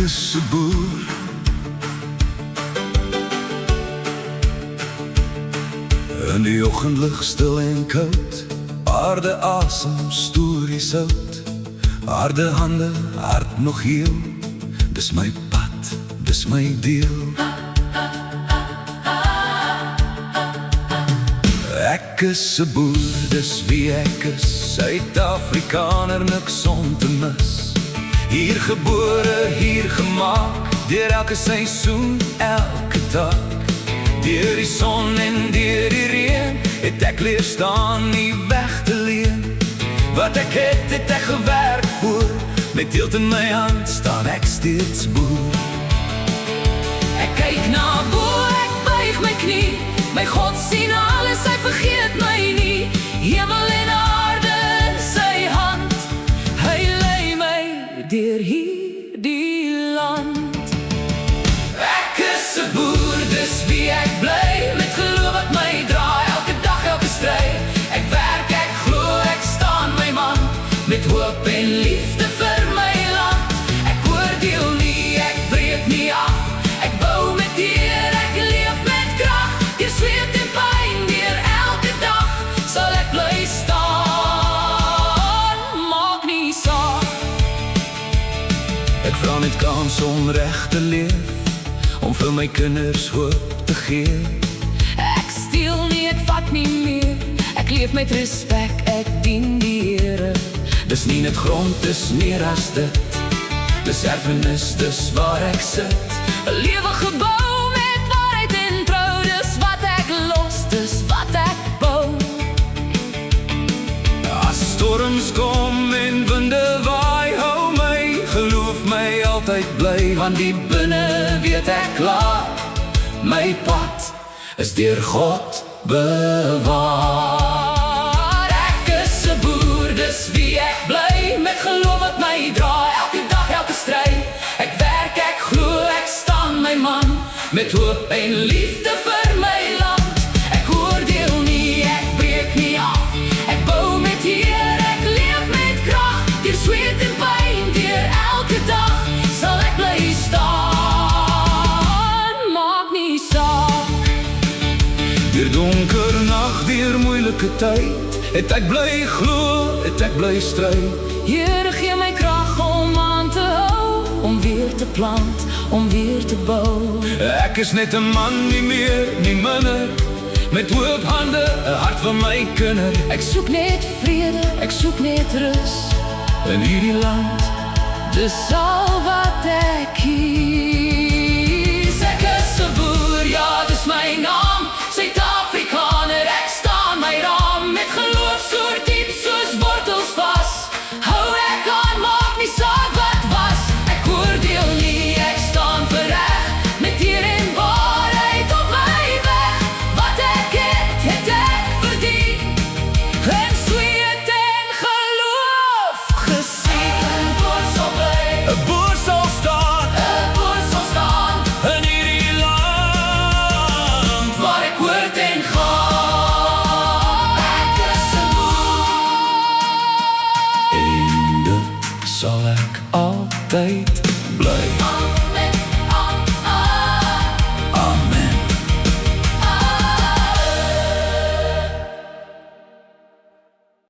is 'n boer. In die oggendlig stil en koud, aarde asem, storie sout. Aarde hande, hart nog heel, dis my pad, dis my deel. Ek is 'n boer, dis wie ek is, Suid-Afrikaner, niks om te mis. Hier gebore, hier gemaak, deur elke seisoen, elke dag. Deur die son en deur die reën, het ek leer staan, nie weg te leen. Wat ek het ek gewerk voor, met teelt in my hand, staan ek steeds boer. Ek kyk na bo, ek buig my knie, my God sien alles, hy vergeet my nie. Hemel en aarde in sy hand, hy lei my deur hierdie land. Ek is 'n boer, dis wie ek bly, met geloof wat my draai, elke dag, elke stryd. Ek werk, ek glo, ek staan my man, met hoop en liefde vir my land. Ek oordeel nie, ek breek nie af, ek bou met eer, ek leef met krag. Deur sweet en pyn, deur elke dag, sal ek bly staan, maak nie saak. Ek vra net kans om reg te leef, om vir my kinders hoop te gee. Ek steel nie, ek vat nie meer, ek leef met respek, ek dien die Here. Dis nie net grond, dis meer as dit, dis erfenis, dis waar ek sit. 'n lewe gebou met waarheid en trou, dis wat ek los, dis wat ek bou. As storms kom en winde waai, hou my, geloof my altyd bly, want die binne weet ek klaar, my pad is deur God bewaar. Ek is 'n boer, dis wie ek bly, met geloof wat my draai, elke dag, elke stryd. Ek werk, ek glo, ek staan my man, met hoop en liefde vir my land. Ek oordeel nie, ek breek nie af, ek bou met eer, ek leef met krag. Deur sweet en pyn, deur elke dag, sal ek bly staan, Maak nie saak. deur donker nag, deur moeilike tyd, het ek bly glo, het ek bly stry. Here gee my krag om aan te hou, om weer te plant, om weer te bou. Ek is net 'n man, nie meer, nie minder, met hoop hande, 'n hart van my kinder. Ek soek net vrede, ek soek net rus In hierdie land, dis al wat ek kies.